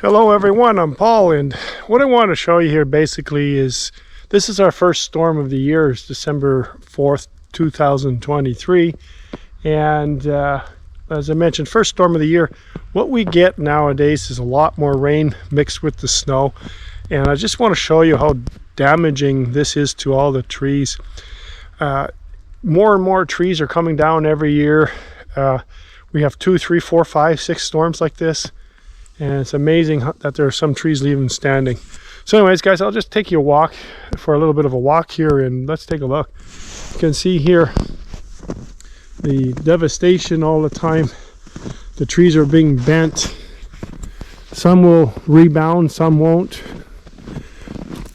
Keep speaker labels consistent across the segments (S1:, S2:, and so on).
S1: Hello everyone, I'm Paul, and what I want to show you here basically is this is our first storm of the year. It's December 4th, 2023, and as I mentioned, first storm of the year. What we get nowadays is a lot more rain mixed with the snow, and I just want to show you how damaging this is to all the trees. More and more trees are coming down every year. We have 2, 3, 4, 5, 6 storms like this. And it's amazing that there are some trees even standing. So anyways, guys, I'll just take you a walk for a little bit of a walk here, and let's take a look. You can see here the devastation all the time. The trees are being bent. Some will rebound, some won't.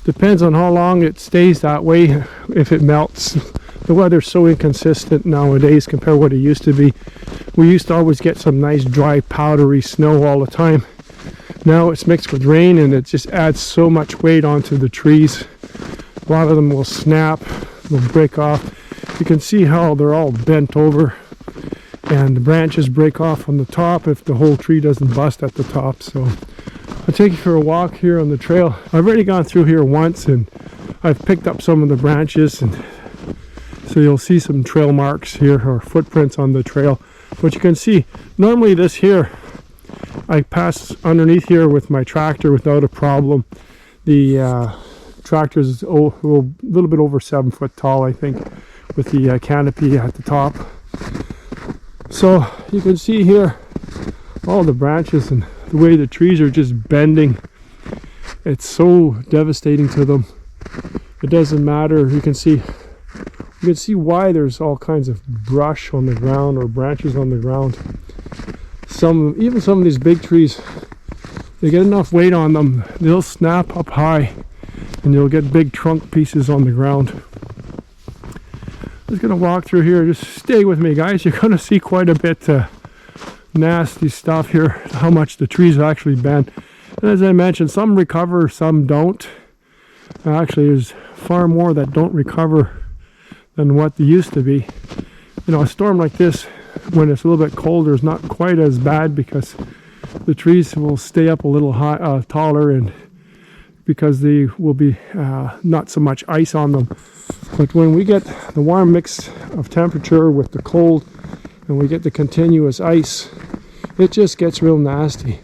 S1: Depends on how long it stays that way, if it melts. The weather's so inconsistent nowadays compared to what it used to be. We used to always get some nice dry powdery snow all the time. Now it's mixed with rain, and it just adds so much weight onto the trees. A lot of them will snap, will break off. You can see how they're all bent over, and the branches break off on the top if the whole tree doesn't bust at the top. So I'll take you for a walk here on the trail. I've already gone through here once, and I've picked up some of the branches, and so you'll see some trail marks here, or footprints on the trail. But you can see, normally this here, I pass underneath here with my tractor without a problem. The tractor is a little bit over 7 foot tall, I think, with the canopy at the top. So you can see here all the branches and the way the trees are just bending. It's so devastating to them. It doesn't matter. You can see why there's all kinds of brush on the ground or branches on the ground. Even some of these big trees, they get enough weight on them, they'll snap up high, and you'll get big trunk pieces on the ground. Just gonna walk through here. Just stay with me, guys. You're gonna see quite a bit nasty stuff here, how much the trees actually bend. And as I mentioned, some recover, some don't. Actually, there's far more that don't recover than what they used to be. You know, a storm like this, when it's a little bit colder, is not quite as bad because the trees will stay up a little high, taller, and because they will be not so much ice on them. But when we get the warm mix of temperature with the cold, and we get the continuous ice, it just gets real nasty.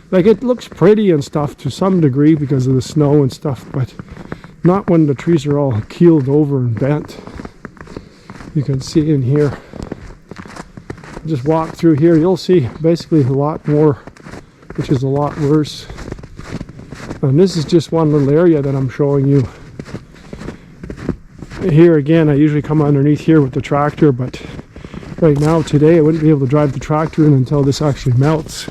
S1: Like, it looks pretty and stuff to some degree because of the snow and stuff, but not when the trees are all keeled over and bent. You can see in here. Just walk through here, you'll see basically a lot more, which is a lot worse. And this is just one little area that I'm showing you. Here again, I usually come underneath here with the tractor, but right now, today, I wouldn't be able to drive the tractor in until this actually melts.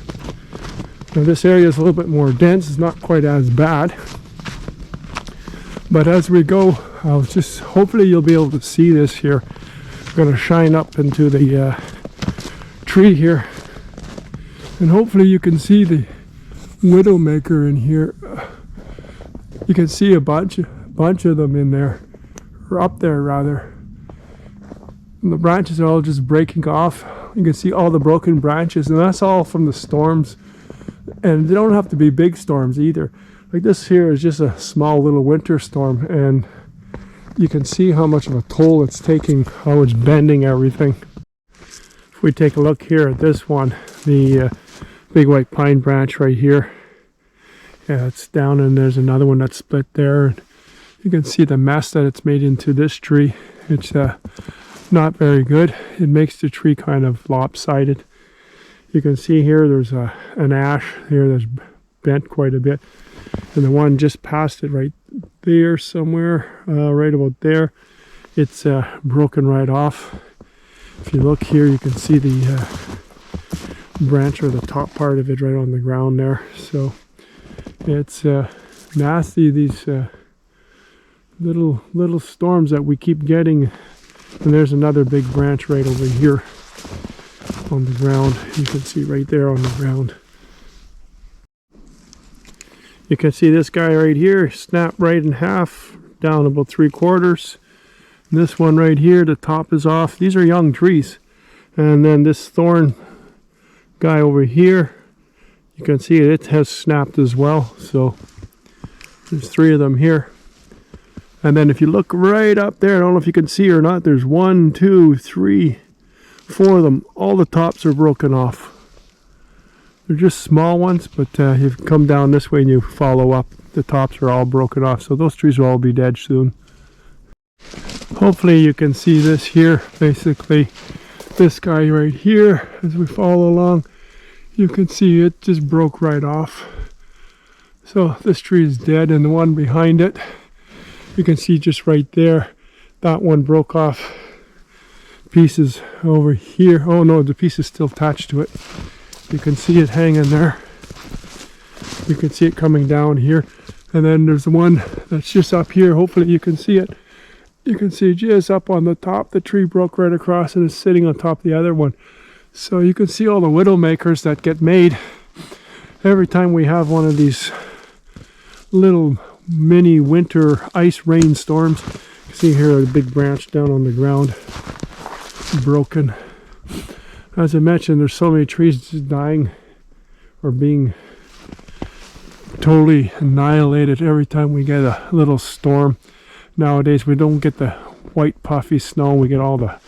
S1: Now this area is a little bit more dense, it's not quite as bad. But as we go, hopefully you'll be able to see this here. I'm going to shine up into the tree here, and hopefully you can see the widowmaker in here. You can see a bunch of them in there, or up there rather. And the branches are all just breaking off. You can see all the broken branches, and that's all from the storms. And they don't have to be big storms either. Like this here is just a small little winter storm, and you can see how much of a toll it's taking, how it's bending everything. If we take a look here at this one, the big white pine branch right here. Yeah, it's down, and there's another one that's split there. You can see the mess that it's made into this tree. It's not very good. It makes the tree kind of lopsided. You can see here there's an ash here that's bent quite a bit. And the one just past it right there somewhere, right about there, it's broken right off. If you look here, you can see the branch, or the top part of it, right on the ground there. So it's nasty, these little storms that we keep getting. And there's another big branch right over here on the ground. You can see right there on the ground. You can see this guy right here snapped right in half, down about 3/4. This one right here, the top is off. These are young trees. And then this thorn guy over here, You can see it has snapped as well. So there's 3 of them here. And then if you look right up there, I don't know if you can see or not, there's 1, 2, 3, 4 of them. All the tops are broken off. They're just small ones, but you come down this way and you follow up, the tops are all broken off. So those trees will all be dead soon. Hopefully you can see this here. Basically, this guy right here, as we follow along, you can see it just broke right off. So this tree is dead, and the one behind it, you can see just right there, that one broke off pieces over here. Oh no, the piece is still attached to it. You can see it hanging there. You can see it coming down here. And then there's the one that's just up here. Hopefully you can see it. You can see just up on the top. The tree broke right across and is sitting on top of the other one. So you can see all the widowmakers that get made every time we have one of these little mini winter ice rain storms. You can see here a big branch down on the ground, broken. As I mentioned, there's so many trees just dying or being totally annihilated every time we get a little storm. Nowadays we don't get the white puffy snow, we get all the,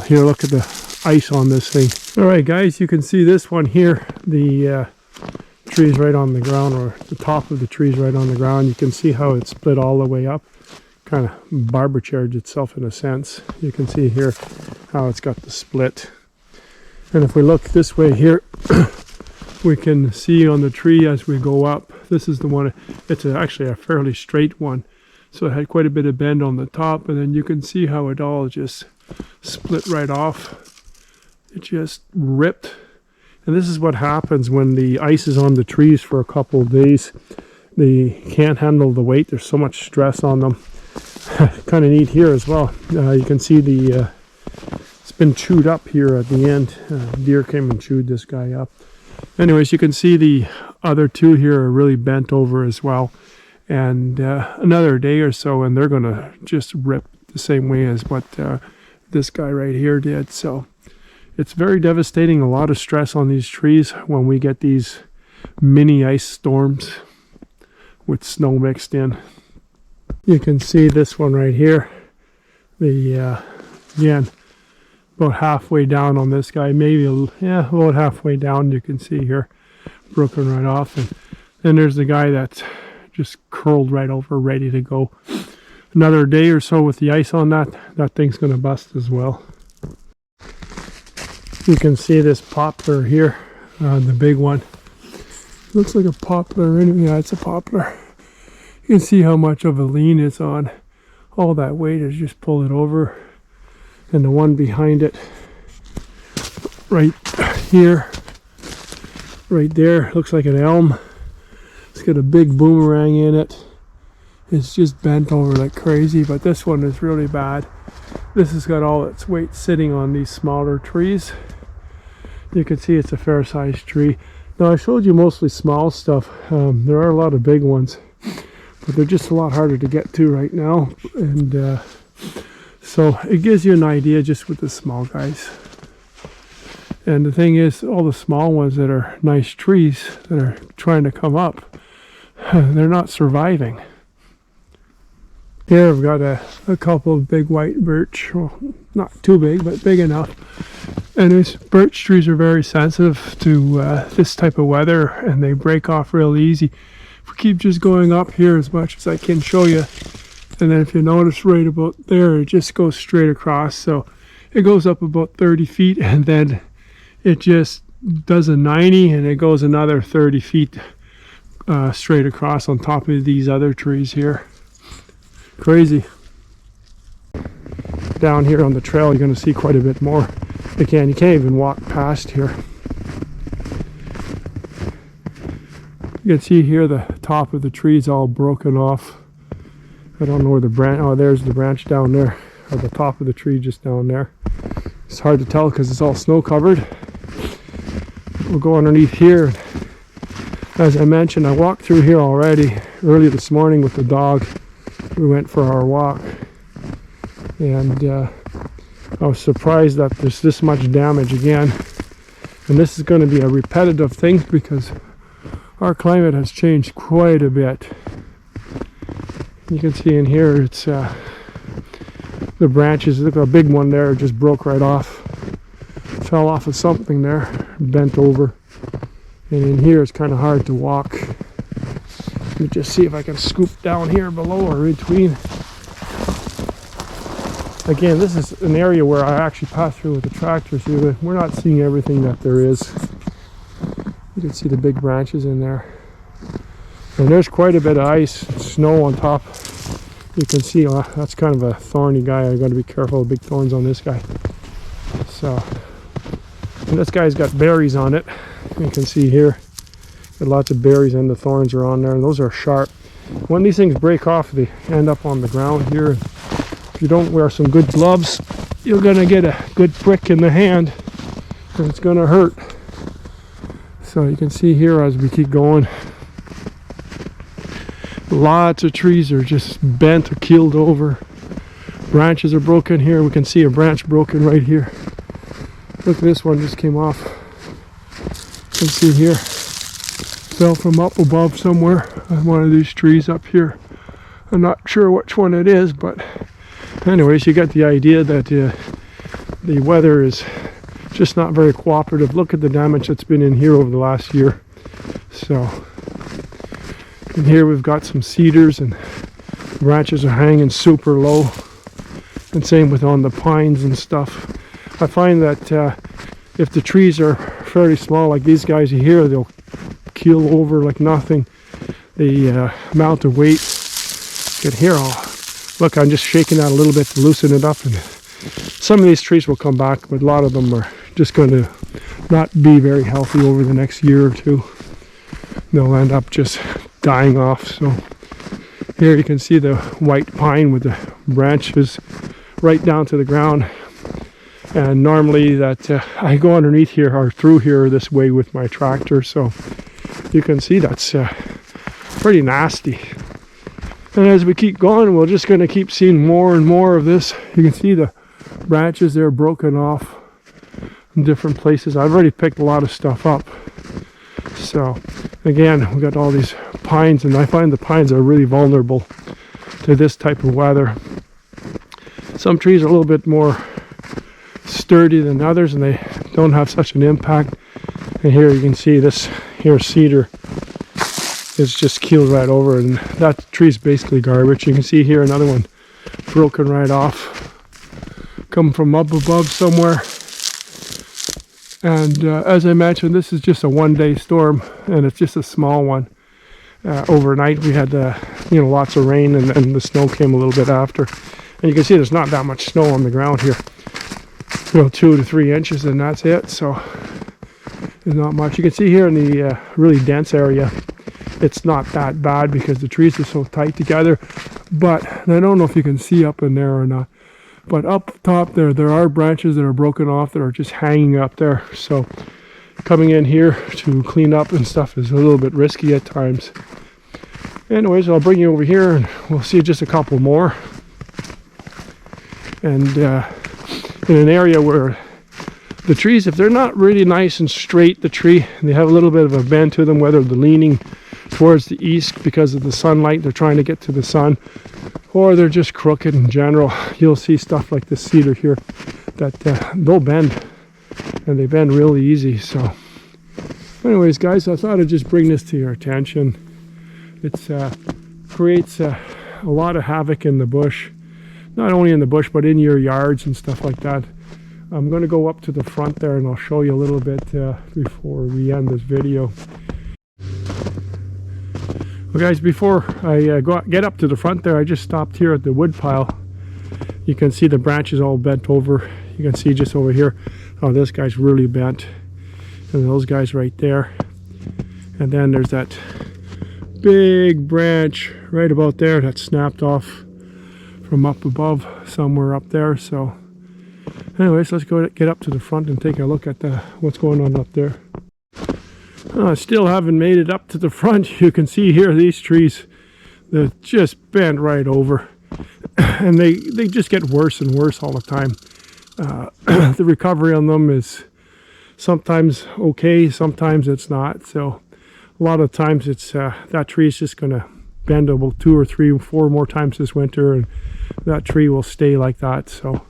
S1: here, look at the ice on this thing. All right guys, you can see this one here, the trees right on the ground, or the top of the trees right on the ground. You can see how it's split all the way up, kind of barber chaired itself in a sense. You can see here how it's got the split. And if we look this way here, we can see on the tree as we go up, this is the one, it's actually a fairly straight one, so it had quite a bit of bend on the top, and then you can see how it all just split right off. It just ripped. And this is what happens when the ice is on the trees for a couple of days. They can't handle the weight. There's so much stress on them. Kind of neat here as well. You can see it's been chewed up here at the end. Deer came and chewed this guy up. Anyways, you can see the other 2 here are really bent over as well. And another day or so and they're going to just rip the same way as what this guy right here did. So it's very devastating, a lot of stress on these trees when we get these mini ice storms with snow mixed in. You can see this one right here. Again, about halfway down on this guy, maybe about halfway down, you can see here, broken right off. And then there's the guy that's just curled right over, ready to go. Another day or so with the ice on that thing's going to bust as well. You can see this poplar here, the big one. Looks like a poplar anyway. Yeah, it's a poplar. You can see how much of a lean it's on. All that weight is just pull it over. And the one behind it, right here, right there, looks like an elm. It's got a big boomerang in it. It's just bent over like crazy, but this one is really bad. This has got all its weight sitting on these smaller trees. You can see it's a fair sized tree. Now I showed you mostly small stuff. There are a lot of big ones, but they're just a lot harder to get to right now. And so it gives you an idea just with the small guys. And the thing is, all the small ones that are nice trees that are trying to come up, they're not surviving. Here I've got a couple of big white birch. Well, not too big, but big enough. And these birch trees are very sensitive to this type of weather, and they break off real easy. If we keep just going up here as much as I can show you, and then if you notice right about there, it just goes straight across. So it goes up about 30 feet, and then it just does a 90, and it goes another 30 feet straight across on top of these other trees here. Crazy. Down here on the trail, you're going to see quite a bit more. Again, you can't even walk past here. You can see here the top of the tree is all broken off. I don't know where the branch, oh, there's the branch down there, or the top of the tree just down there. It's hard to tell because it's all snow covered. We'll go underneath here. As I mentioned, I walked through here already early this morning with the dog. We went for our walk, and I was surprised that there's this much damage again. And this is going to be a repetitive thing because our climate has changed quite a bit. You can see in here it's the branches. Look, a big one there just broke right off. Fell off of something there, bent over. And in here it's kind of hard to walk. Let me just see if I can scoop down here below or between. Again, this is an area where I actually pass through with the tractor, so we're not seeing everything that there is. You can see the big branches in there. And there's quite a bit of ice, snow on top. You can see that's kind of a thorny guy. I've got to be careful of big thorns on this guy. So, and this guy's got berries on it. You can see here, got lots of berries and the thorns are on there, and those are sharp. When these things break off, they end up on the ground here. If you don't wear some good gloves, you're gonna get a good prick in the hand, and it's gonna hurt. So you can see here as we keep going, lots of trees are just bent or keeled over. Branches are broken here. We can see a branch broken right here. Look, this one just came off. You can see here, fell from up above somewhere on one of these trees up here. I'm not sure which one it is, but anyways, you got the idea that the weather is just not very cooperative. Look at the damage that's been in here over the last year. So, and here we've got some cedars, and branches are hanging super low, and same with on the pines and stuff. I find that if the trees are fairly small, like these guys here, they'll keel over like nothing. The amount of weight you can hear. Look, I'm just shaking that a little bit to loosen it up, and some of these trees will come back, but a lot of them are just going to not be very healthy over the next year or two. They'll end up just dying off. So here you can see the white pine with the branches right down to the ground. And normally that I go underneath here or through here this way with my tractor, so you can see that's pretty nasty. And as we keep going, we're just going to keep seeing more and more of this. You can see the branches there broken off in different places. I've already picked a lot of stuff up. So again, we got all these pines, and I find the pines are really vulnerable to this type of weather. Some trees are a little bit more sturdy than others, and they don't have such an impact. And here you can see this here cedar is just keeled right over, and that tree's basically garbage. You can see here another one broken right off, come from up above somewhere. And as I mentioned, this is just a one-day storm, and it's just a small one. Overnight we had lots of rain, and then the snow came a little bit after. And you can see there's not that much snow on the ground here. 2 to 3 inches, and that's it. So there's not much. You can see here in the really dense area, it's not that bad because the trees are so tight together. But I don't know if you can see up in there or not, but up top there are branches that are broken off that are just hanging up there. So coming in here to clean up and stuff is a little bit risky at times. Anyways, I'll bring you over here and we'll see just a couple more. And in an area where the trees, if they're not really nice and straight, the tree, they have a little bit of a bend to them, whether they're leaning towards the east because of the sunlight, they're trying to get to the sun, or they're just crooked in general. You'll see stuff like this cedar here that they'll bend, and they bend really easy. So anyways, guys, I thought I'd just bring this to your attention. It creates a lot of havoc in the bush, not only in the bush but in your yards and stuff like that. I'm going to go up to the front there and I'll show you a little bit before we end this video. Well guys, before I get up to the front there, I just stopped here at the wood pile. You can see the branches all bent over. You can see just over here, oh, this guy's really bent, and those guys right there. And then there's that big branch right about there that snapped off from up above somewhere up there. So anyways, let's go get up to the front and take a look at what's going on up there. I still haven't made it up to the front. You can see here these trees, they're just bent right over, and they just get worse and worse all the time. The recovery on them is sometimes okay, sometimes it's not. So a lot of times it's that tree is just going to bend about 2 or 3 or 4 more times this winter, and that tree will stay like that. So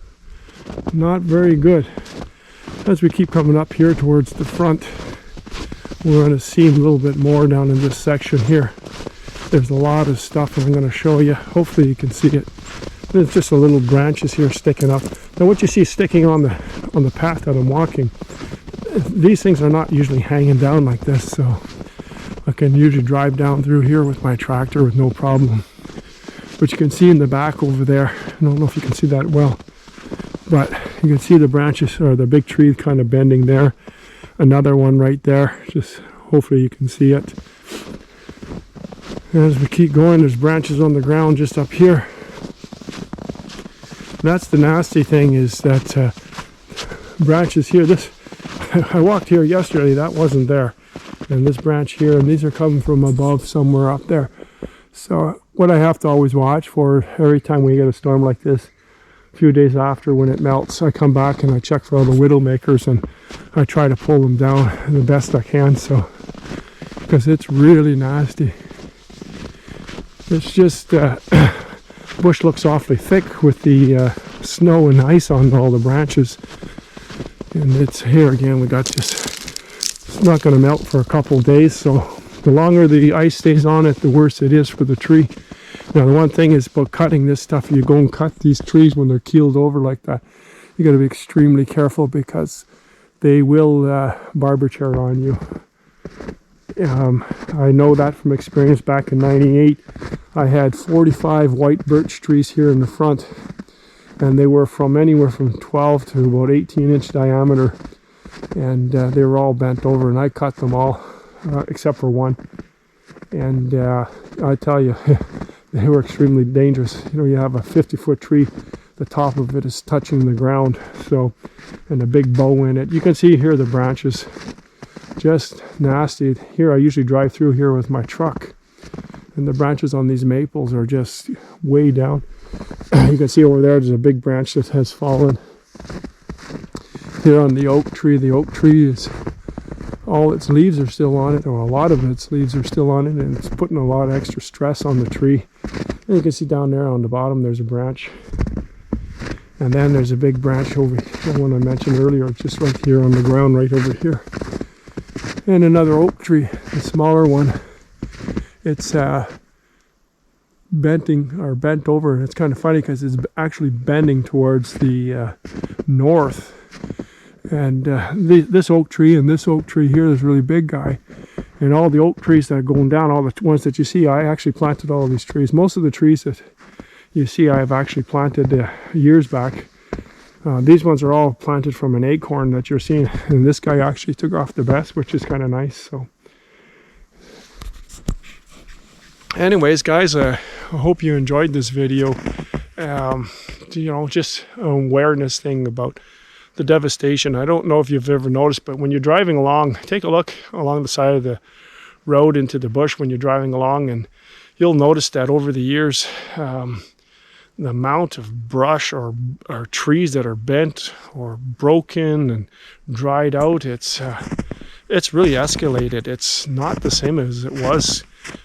S1: not very good. As we keep coming up here towards the front, we're going to see a little bit more down in this section here. There's a lot of stuff I'm going to show you. Hopefully you can see it. There's just a little branches here sticking up. Now what you see sticking on the path that I'm walking, these things are not usually hanging down like this, so I can usually drive down through here with my tractor with no problem. But you can see in the back over there, I don't know if you can see that well, but you can see the branches, or the big tree kind of bending there. Another one right there, just hopefully you can see it. As we keep going, there's branches on the ground just up here. That's the nasty thing, is that branches here, this, I walked here yesterday, that wasn't there. And this branch here, and these are coming from above somewhere up there. So what I have to always watch for every time we get a storm like this, a few days after when it melts, I come back and I check for all the widowmakers, and I try to pull them down the best I can, so because it's really nasty. It's just bush looks awfully thick with the snow and ice on all the branches, and it's here again. We got this. It's not going to melt for a couple of days, so the longer the ice stays on it, the worse it is for the tree. Now the one thing is about cutting this stuff, you go and cut these trees when they're keeled over like that, you got to be extremely careful because they will barber-chair on you. I know that from experience. Back in '98, I had 45 white birch trees here in the front, and they were from anywhere from 12 to about 18-inch diameter, and they were all bent over, and I cut them all except for one. And I tell you, they were extremely dangerous. You know, you have a 50-foot tree, the top of it is touching the ground, so, and a big bow in it. You can see here the branches, just nasty. Here I usually drive through here with my truck, and the branches on these maples are just way down. You can see over there's a big branch that has fallen. Here on the oak tree is, all its leaves are still on it, or a lot of its leaves are still on it, and it's putting a lot of extra stress on the tree. And you can see down there on the bottom there's a branch, and then there's a big branch over here, the one I mentioned earlier, just right here on the ground, right over here. And another oak tree, a smaller one. It's bent over, and it's kind of funny because it's actually bending towards the north. And this oak tree and this oak tree here, this really big guy, and all the oak trees that are going down, all the ones that you see, I actually planted all of these trees. Most of the trees that you see I've actually planted years back. These ones are all planted from an acorn that you're seeing, and this guy actually took off the best, which is kind of nice. So anyways, guys, I hope you enjoyed this video. You know, just an awareness thing about the devastation. I don't know if you've ever noticed, but when you're driving along, take a look along the side of the road into the bush when you're driving along, and you'll notice that over the years, the amount of brush or trees that are bent or broken and dried out, it's really escalated. It's not the same as it was,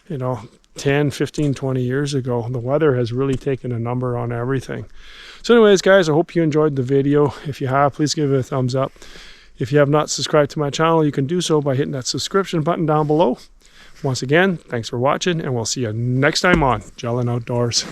S1: you know, 10, 15, 20 years ago. The weather has really taken a number on everything. So anyways, guys, I hope you enjoyed the video. If you have, please give it a thumbs up. If you have not subscribed to my channel, you can do so by hitting that subscription button down below. Once again, thanks for watching, and we'll see you next time on Jellin Outdoors.